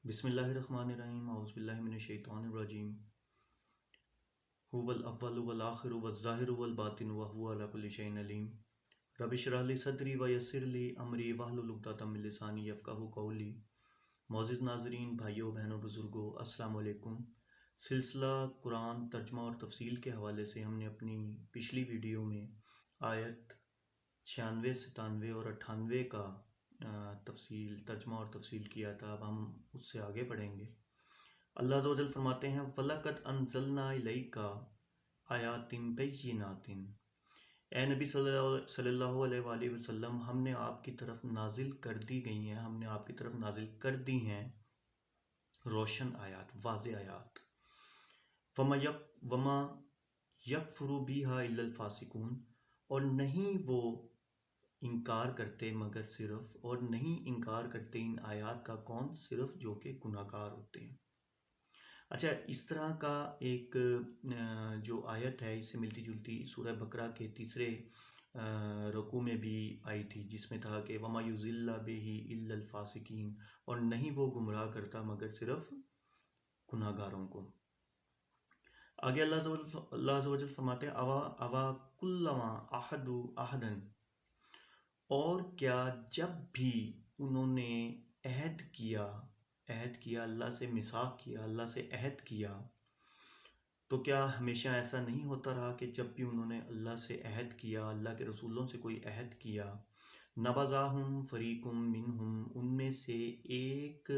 بسم اللہ الرحمن الرحیم اعوذ باللہ من الشیطان الرجیم هو الاول والآخر والظاہر والباطن وهو على كل شيء علیم رب اشرح لي صدری ویسر لي امری واحلل عقدۃ من لسانی یفقہوا قولی۔ معزز ناظرین، بھائیوں، بہنوں، بزرگوں، السلام علیکم۔ سلسلہ قرآن ترجمہ اور تفصیل کے حوالے سے ہم نے اپنی پچھلی ویڈیو میں آیت 96، 97 اور 98 کا ترجمہ اور تفصیل کیا تھا۔ اب ہم اس سے آگے بڑھیں گے۔ اللہ عز و جل فرماتے ہیں وَلَقَدْ أَنزَلْنَا إِلَيْكَ آیَاتٍ بَيِّنَاتٍ، اے نبی صلی اللہ علیہ وآلہ وسلم، ہم نے آپ کی طرف نازل کر دی گئی ہیں، ہم نے آپ کی طرف نازل کر دی ہیں روشن آیات، واضح آیات۔ وَمَا يَكْفُرُ بِهَا إِلَّا الْفَاسِقُونَ، اور نہیں وہ انکار کرتے مگر صرف، اور نہیں انکار کرتے ان آیات کا کون؟ صرف جو کہ گناہ گار ہوتے ہیں۔ اچھا، اس طرح کا ایک جو آیت ہے اس سے ملتی جلتی سورہ بقرہ کے تیسرے رکوع میں بھی آئی تھی، جس میں تھا کہ وَمَا يُضِلُّ بِهِ إِلَّا الْفَاسِقِينَ، اور نہیں وہ گمراہ کرتا مگر صرف گناہ گاروں کو۔ آگے اللہ عز و جل فرماتے ہیں اوا کلما عہدوا عہدا، اور کیا جب بھی انہوں نے عہد کیا اللہ سے میثاق کیا، اللہ سے عہد کیا، تو کیا ہمیشہ ایسا نہیں ہوتا رہا کہ جب بھی انہوں نے اللہ سے عہد کیا، اللہ کے رسولوں سے کوئی عہد کیا، نبذاہم فریق منہم، ان میں سے ایک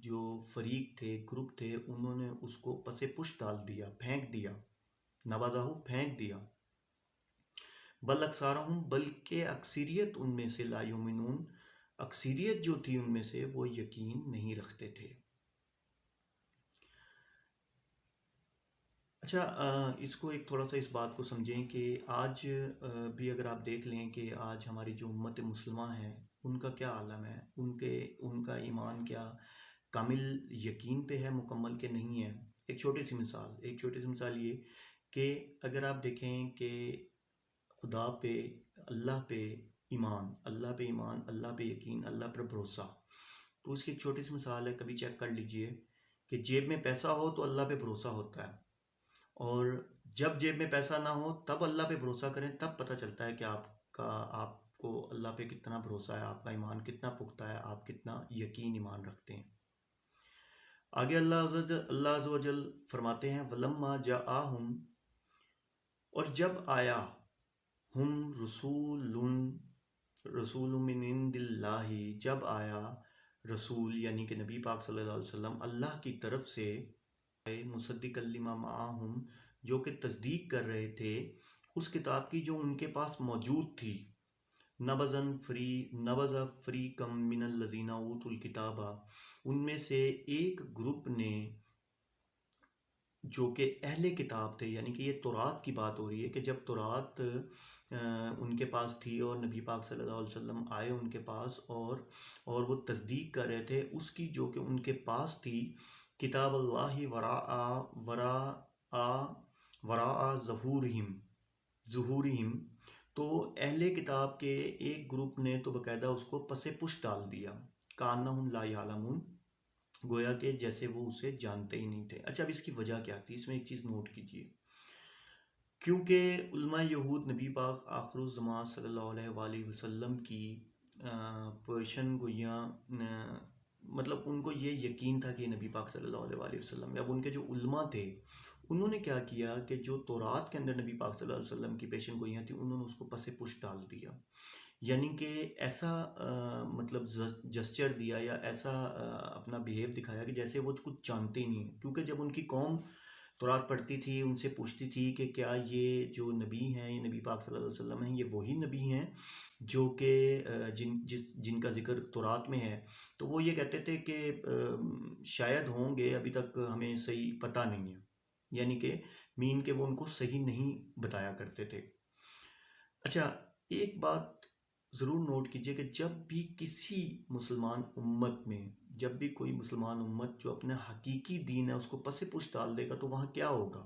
جو فریق تھے، گروپ تھے، انہوں نے اس کو پس پش ڈال دیا، پھینک دیا، نبذاہو پھینک دیا، بل اکثرہم، بلکہ اکثریت ان میں سے، لا یؤمنون، اکثریت جو تھی ان میں سے وہ یقین نہیں رکھتے تھے۔ اچھا، اس کو ایک تھوڑا سا اس بات کو سمجھیں کہ آج بھی اگر آپ دیکھ لیں کہ آج ہماری جو امت مسلمہ ہے ان کا کیا عالم ہے، ان کا ایمان کیا کامل یقین پہ ہے، مکمل کہ نہیں ہے۔ ایک چھوٹی سی مثال یہ کہ اگر آپ دیکھیں کہ خدا پہ، اللہ پہ ایمان، اللہ پہ یقین، اللہ پر بھروسہ، تو اس کی ایک چھوٹی سی مثال ہے، کبھی چیک کر لیجئے کہ جیب میں پیسہ ہو تو اللہ پہ بھروسہ ہوتا ہے، اور جب جیب میں پیسہ نہ ہو تب اللہ پہ بھروسہ کریں، تب پتہ چلتا ہے کہ آپ کو اللہ پہ کتنا بھروسہ ہے، آپ کا ایمان کتنا پختہ ہے، آپ کتنا یقین ایمان رکھتے ہیں۔ آگے اللہ عز و جل فرماتے ہیں وَلَمَّا جَاءَهُمْ، اور جب آیا، ہم رسول من عند اللہ، جب آیا رسول یعنی کہ نبی پاک صلی اللہ علیہ وسلم اللہ کی طرف سے، مصدق لما معہم، جو کہ تصدیق کر رہے تھے اس کتاب کی جو ان کے پاس موجود تھی، نبذ فریقم من الذین اوتوا الکتاب، ان میں سے ایک گروپ نے جو کہ اہل کتاب تھے، یعنی کہ یہ تورات کی بات ہو رہی ہے کہ جب تورات ان کے پاس تھی اور نبی پاک صلی اللہ علیہ وسلم آئے ان کے پاس، اور وہ تصدیق کر رہے تھے اس کی جو کہ ان کے پاس تھی، کتاب اللہ وراء ظہورہم، تو اہل کتاب کے ایک گروپ نے تو باقاعدہ اس کو پس پش ڈال دیا، کانہم لا یعلمون، گویا کہ جیسے وہ اسے جانتے ہی نہیں تھے۔ اچھا، اب اس کی وجہ کیا تھی؟ اس میں ایک چیز نوٹ کیجئے، کیونکہ علماء یہود نبی پاک آخر الزمان صلی اللہ علیہ وآلہ وسلم کی پیشن گوئیاں، مطلب ان کو یہ یقین تھا کہ نبی پاک صلی اللہ علیہ وآلہ وسلم، اب ان کے جو علماء تھے انہوں نے کیا کیا کہ جو تورات کے اندر نبی پاک صلی اللہ علیہ وسلم کی پیشن گوئیاں تھیں انہوں نے اس کو پس پش ڈال دیا، یعنی کہ ایسا مطلب جسچر دیا یا ایسا اپنا بیہیو دکھایا کہ جیسے وہ کچھ جانتے ہی نہیں ہیں، کیونکہ جب ان کی قوم تورات پڑھتی تھی ان سے پوچھتی تھی کہ کیا یہ جو نبی ہیں، یہ نبی پاک صلی اللہ علیہ وسلم ہیں، یہ وہی نبی ہیں جو کہ جن کا ذکر تورات میں ہے، تو وہ یہ کہتے تھے کہ شاید ہوں گے، ابھی تک ہمیں صحیح پتہ نہیں ہے، یعنی کہ مین کہ وہ ان کو صحیح نہیں بتایا کرتے تھے۔ اچھا، ایک بات ضرور نوٹ کیجئے کہ جب بھی کسی مسلمان امت میں، جب بھی کوئی مسلمان امت جو اپنا حقیقی دین ہے اس کو پس پش ڈال دے گا تو وہاں کیا ہوگا؟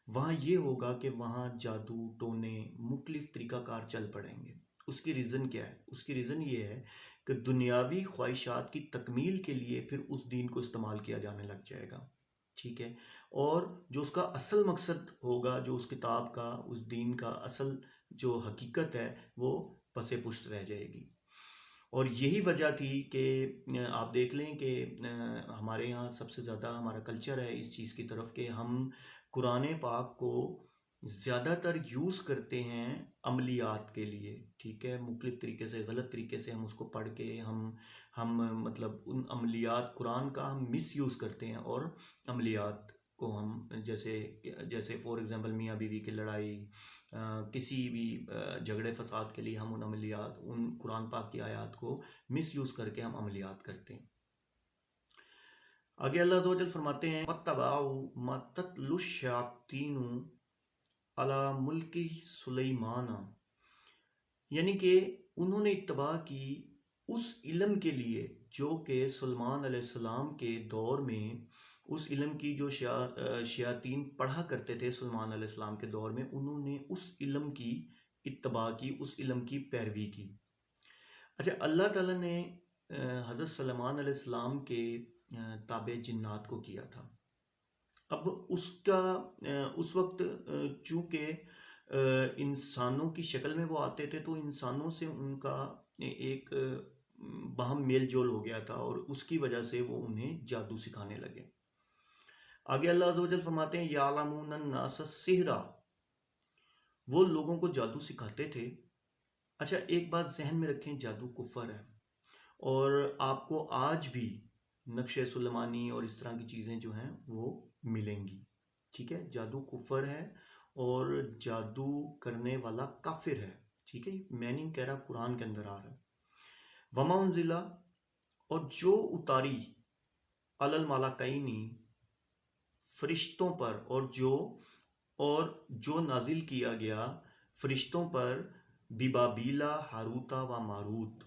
وہاں یہ ہوگا کہ وہاں جادو ٹونے مختلف طریقہ کار چل پڑیں گے، اس کی ریزن کیا ہے؟ اس کی ریزن یہ ہے کہ دنیاوی خواہشات کی تکمیل کے لیے پھر اس دین کو استعمال کیا جانے لگ جائے گا، ٹھیک ہے؟ اور جو اس کا اصل مقصد ہوگا، جو اس کتاب کا، اس دین کا اصل جو حقیقت ہے، وہ پس پشت رہ جائے گی۔ اور یہی وجہ تھی کہ آپ دیکھ لیں کہ ہمارے یہاں سب سے زیادہ ہمارا کلچر ہے اس چیز کی طرف کہ ہم قرآن پاک کو زیادہ تر یوز کرتے ہیں عملیات کے لیے، ٹھیک ہے؟ مختلف طریقے سے، غلط طریقے سے ہم اس کو پڑھ کے ہم مطلب ان عملیات قرآن کا ہم مس یوز کرتے ہیں، اور عملیات کو ہم جیسے فور ایگزامپل میاں بیوی کی لڑائی، کسی بھی جھگڑے فساد کے لیے ہم ان عملیات، ان قرآن پاک کی آیات کو مس یوز کر کے ہم عملیات کرتے ہیں۔ آگے اللہ عز و جل فرماتے ہیں وَاتَّبَعُوا مَا تَتْلُو الشَّيَاطِينُ عَلَى مُلْكِ سُلَيْمَانَ، یعنی کہ انہوں نے اتباع کی اس علم کے لیے جو کہ سلیمان علیہ السلام کے دور میں، اس علم کی جو شیاطین پڑھا کرتے تھے سلیمان علیہ السلام کے دور میں، انہوں نے اس علم کی اتباع کی، اس علم کی پیروی کی۔ اچھا، اللہ تعالیٰ نے حضرت سلیمان علیہ السلام کے تابع جنات کو کیا تھا۔ اب اس وقت چونکہ انسانوں کی شکل میں وہ آتے تھے، تو انسانوں سے ان کا ایک باہم میل جول ہو گیا تھا، اور اس کی وجہ سے وہ انہیں جادو سکھانے لگے۔ آگے اللہ عز و جل فرماتے ہیں یعلمون الناس السحر، وہ لوگوں کو جادو سکھاتے تھے۔ اچھا، ایک بات ذہن میں رکھیں، جادو کفر ہے، اور آپ کو آج بھی نقش سلیمانی اور اس طرح کی چیزیں جو ہیں وہ ملیں گی، ٹھیک ہے؟ جادو کفر ہے، اور جادو کرنے والا کافر ہے، ٹھیک ہے؟ میں نہیں کہہ رہا، قرآن کے اندر آ رہا ہے۔ وما انزلہ، اور جو اتاری علی الملکین، فرشتوں پر، اور جو نازل کیا گیا فرشتوں پر، ببابیلا ہاروتا و ماروت،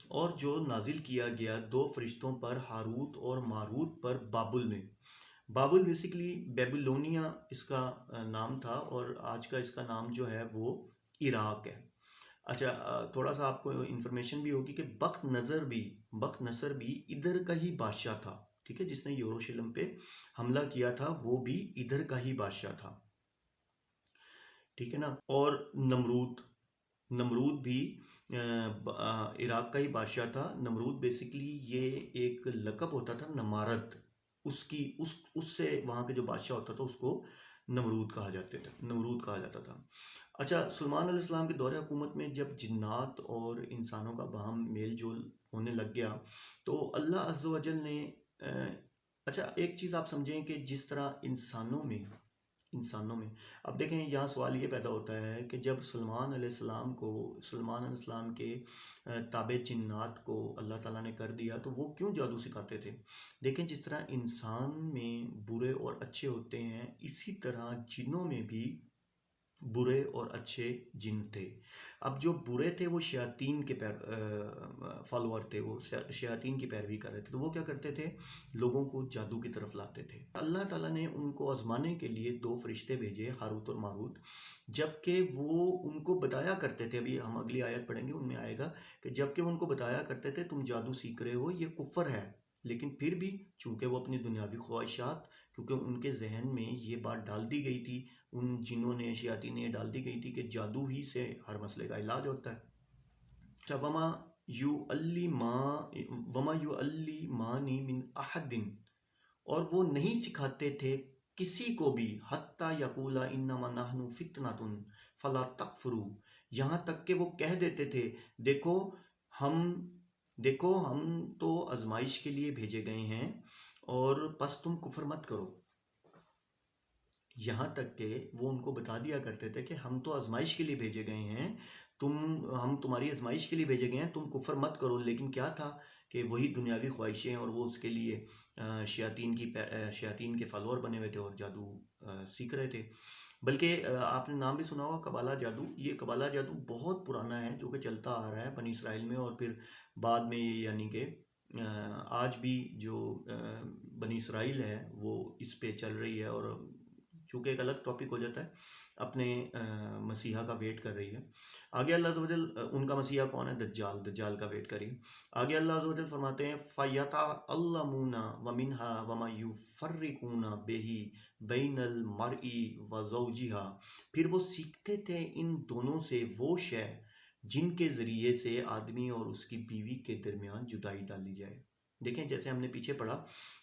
اور جو نازل کیا گیا دو فرشتوں پر، ہاروت اور ماروت پر، بابل میں۔ بابل بیسیکلی بیبلونیا اس کا نام تھا، اور آج کا اس کا نام جو ہے وہ عراق ہے۔ اچھا، تھوڑا سا آپ کو انفارمیشن بھی ہوگی کہ بخت نصر بھی ادھر کا ہی بادشاہ تھا، ٹھیک ہے؟ جس نے یروشلم پہ حملہ کیا تھا وہ بھی ادھر کا ہی بادشاہ تھا، ٹھیک ہے نا؟ اور نمرود بھی عراق کا ہی بادشاہ تھا۔ نمرود بیسیکلی یہ ایک لقب ہوتا تھا نمارد، اس سے وہاں کے جو بادشاہ ہوتا تھا اس کو نمرود کہا جاتا تھا۔ اچھا، سلیمان علیہ السلام کے دور حکومت میں جب جنات اور انسانوں کا باہم میل جول ہونے لگ گیا، تو اللہ عز و جل نے اچھا ایک چیز آپ سمجھیں کہ جس طرح انسانوں میں اب دیکھیں، یہاں سوال یہ پیدا ہوتا ہے کہ جب سلیمان علیہ السلام کے تابع جنات کو اللہ تعالیٰ نے کر دیا، تو وہ کیوں جادو سکھاتے تھے؟ دیکھیں، جس طرح انسان میں برے اور اچھے ہوتے ہیں، اسی طرح جنوں میں بھی برے اور اچھے جن تھے۔ اب جو برے تھے وہ شیاطین کے فالوور تھے، وہ شیاطین کی پیروی کر رہے تھے، تو وہ کیا کرتے تھے؟ لوگوں کو جادو کی طرف لاتے تھے۔ اللہ تعالیٰ نے ان کو آزمانے کے لیے دو فرشتے بھیجے، ہاروت اور ماروت، جبکہ وہ ان کو بتایا کرتے تھے، ابھی ہم اگلی آیت پڑھیں گے ان میں آئے گا کہ جبکہ وہ ان کو بتایا کرتے تھے تم جادو سیکھ رہے ہو، یہ کفر ہے، لیکن پھر بھی چونکہ وہ اپنی دنیاوی خواہشات، کیونکہ ان کے ذہن میں یہ بات ڈال دی گئی تھی، ان جنوں نے، شیاطین نے ڈال دی گئی تھی کہ جادو ہی سے ہر مسئلے کا علاج ہوتا ہے۔ اچھا، وما یعلمان من احد، اور وہ نہیں سکھاتے تھے کسی کو بھی، حتی یقولا انما نحن فتنۃ فلا تکفروا، یہاں تک کہ وہ کہہ دیتے تھے دیکھو ہم تو آزمائش کے لیے بھیجے گئے ہیں، اور پس تم کفر مت کرو۔ یہاں تک کہ وہ ان کو بتا دیا کرتے تھے کہ ہم تو آزمائش کے لیے بھیجے گئے ہیں، ہم تمہاری آزمائش کے لیے بھیجے گئے ہیں، تم کفر مت کرو۔ لیکن کیا تھا کہ وہی دنیاوی خواہشیں، اور وہ اس کے لیے شیاطین کے فالوور بنے ہوئے تھے اور جادو سیکھ رہے تھے۔ بلکہ آپ نے نام بھی سنا ہوگا قبالہ جادو۔ یہ قبالہ جادو بہت پرانا ہے، جو کہ چلتا آ رہا ہے بنی اسرائیل میں، اور پھر بعد میں یعنی کہ آج بھی جو بنی اسرائیل ہے وہ اس پہ چل رہی ہے، اور چونکہ ایک الگ ٹاپک ہو جاتا ہے، اپنے مسیحا کا ویٹ کر رہی ہے۔ آگے اللہ عز و جل، ان کا مسیحا کون ہے؟ دجال، دجال کا ویٹ کری۔ آگے اللہ عز و جل فرماتے ہیں فَيَتَعَلَّمُونَ وَمِنْهَا وَمَا يُفَرِّقُونَ بِهِ بَيْنَ الْمَرْءِ وَزَوْجِهَا، پھر وہ سیکھتے تھے ان دونوں سے وہ شے جن کے ذریعے سے آدمی اور اس کی بیوی کے درمیان جدائی ڈالی جائے۔ دیکھیں جیسے ہم نے پیچھے پڑھا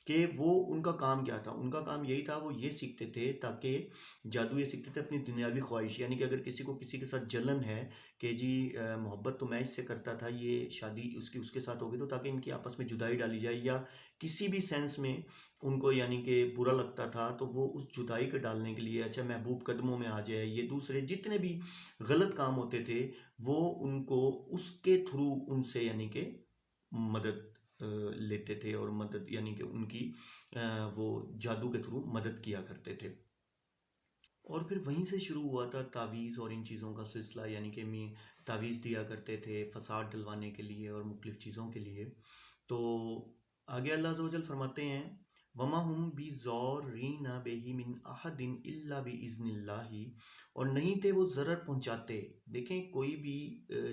کہ وہ ان کا کام کیا تھا، ان کا کام یہی تھا، وہ یہ سیکھتے تھے تاکہ جادو یہ سیکھتے تھے اپنی دنیاوی خواہش، یعنی کہ اگر کسی کو کسی کے ساتھ جلن ہے کہ جی محبت تو میں اس سے کرتا تھا، یہ شادی اس کے ساتھ ہوگی، تو تاکہ ان کی آپس میں جدائی ڈالی جائے، یا کسی بھی سینس میں ان کو یعنی کہ برا لگتا تھا تو وہ اس جدائی کے ڈالنے کے لیے اچھا محبوب قدموں میں آ جائے، یہ دوسرے جتنے بھی غلط کام ہوتے تھے وہ ان کو اس کے تھرو ان سے یعنی کہ مدد لیتے تھے، اور مدد یعنی کہ ان کی وہ جادو کے تھرو مدد کیا کرتے تھے۔ اور پھر وہیں سے شروع ہوا تھا تعویذ اور ان چیزوں کا سلسلہ، یعنی کہ تعویذ دیا کرتے تھے فساد ڈلوانے کے لیے اور مختلف چیزوں کے لیے۔ تو آگے اللہ عز و جل فرماتے ہیں وَمَا هُمْ بِضَارِّينَ بِهِ مِنْ أَحَدٍ إِلَّا بِإِذْنِ اللَّهِ، اور نہیں تھے وہ ضرر پہنچاتے۔ دیکھیں کوئی بھی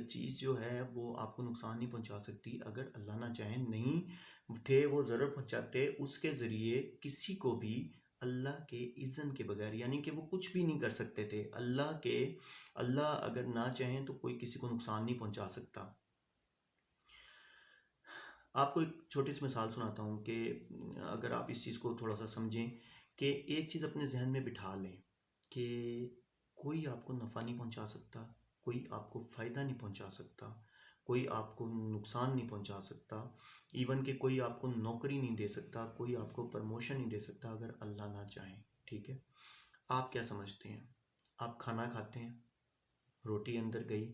چیز جو ہے وہ آپ کو نقصان نہیں پہنچا سکتی اگر اللہ نہ چاہیں، نہیں تھے وہ ضرر پہنچاتے اس کے ذریعے کسی کو بھی اللہ کے اذن کے بغیر، یعنی کہ وہ کچھ بھی نہیں کر سکتے تھے اللہ اگر نہ چاہیں تو کوئی کسی کو نقصان نہیں پہنچا سکتا۔ آپ کو ایک چھوٹی سی مثال سناتا ہوں کہ اگر آپ اس چیز کو تھوڑا سا سمجھیں کہ ایک چیز اپنے ذہن میں بٹھا لیں کہ کوئی آپ کو نفع نہیں پہنچا سکتا، کوئی آپ کو فائدہ نہیں پہنچا سکتا، کوئی آپ کو نقصان نہیں پہنچا سکتا، ایون کہ کوئی آپ کو نوکری نہیں دے سکتا، کوئی آپ کو پرموشن نہیں دے سکتا اگر اللہ نہ چاہیں، ٹھیک ہے؟ آپ کیا سمجھتے ہیں؟ آپ کھانا کھاتے ہیں، روٹی اندر گئی،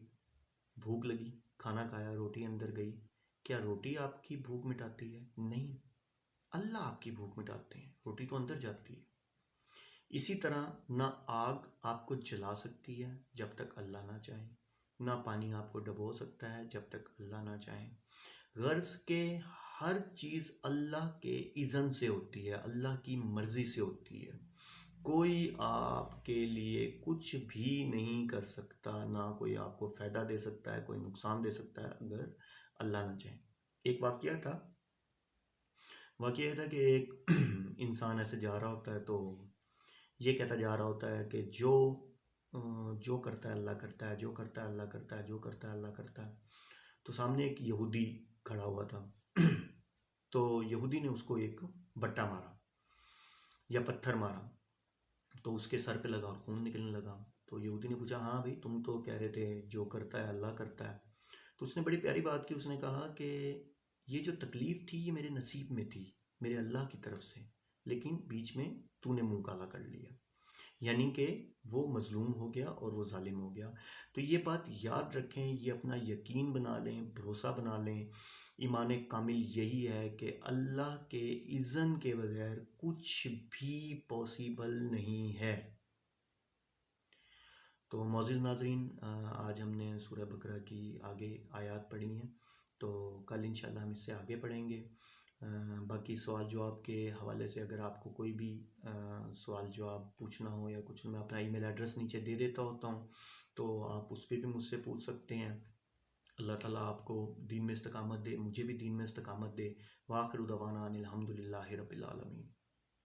بھوک لگی، کھانا کھایا، روٹی اندر گئی، کیا روٹی آپ کی بھوک مٹاتی ہے؟ نہیں، اللہ آپ کی بھوک مٹاتے ہیں، روٹی تو اندر جاتی ہے۔ اسی طرح نہ آگ آپ کو جلا سکتی ہے جب تک اللہ نہ چاہے، نہ پانی آپ کو ڈبو سکتا ہے جب تک اللہ نہ چاہے۔ غرض کہ ہر چیز اللہ کے اذن سے ہوتی ہے، اللہ کی مرضی سے ہوتی ہے۔ کوئی آپ کے لیے کچھ بھی نہیں کر سکتا، نہ کوئی آپ کو فائدہ دے سکتا ہے، کوئی نقصان دے سکتا ہے اگر اللہ نہ چاہے۔ ایک واقعہ تھا کہ ایک انسان ایسے جا رہا ہوتا ہے تو یہ کہتا جا رہا ہوتا ہے کہ جو کرتا ہے اللہ کرتا ہے، جو کرتا ہے اللہ کرتا ہے، جو کرتا ہے اللہ کرتا ہے۔ تو سامنے ایک یہودی کھڑا ہوا تھا تو یہودی نے اس کو ایک بٹا مارا یا پتھر مارا تو اس کے سر پہ لگا اور خون نکلنے لگا۔ تو یہودی نے پوچھا ہاں بھائی تم تو کہہ رہے تھے جو کرتا ہے اللہ کرتا ہے۔ تو اس نے بڑی پیاری بات کی، اس نے کہا کہ یہ جو تکلیف تھی یہ میرے نصیب میں تھی، میرے اللہ کی طرف سے، لیکن بیچ میں تو نے منہ کالا کر لیا، یعنی کہ وہ مظلوم ہو گیا اور وہ ظالم ہو گیا۔ تو یہ بات یاد رکھیں، یہ اپنا یقین بنا لیں، بھروسہ بنا لیں۔ ایمان کامل یہی ہے کہ اللہ کے اذن کے بغیر کچھ بھی پاسیبل نہیں ہے۔ تو معزز ناظرین، آج ہم نے سورہ بقرہ کی آگے آیات پڑھی ہیں، تو کل انشاءاللہ ہم اس سے آگے پڑھیں گے۔ باقی سوال جواب کے حوالے سے اگر آپ کو کوئی بھی سوال جواب پوچھنا ہو یا کچھ، میں اپنا ای میل ایڈریس نیچے دے دیتا ہوتا ہوں، تو آپ اس پہ بھی مجھ سے پوچھ سکتے ہیں۔ اللہ تعالیٰ آپ کو دین میں استقامت دے، مجھے بھی دین میں استقامت دے۔ وآخر دعوانا ان الحمد للہ رب العالمین۔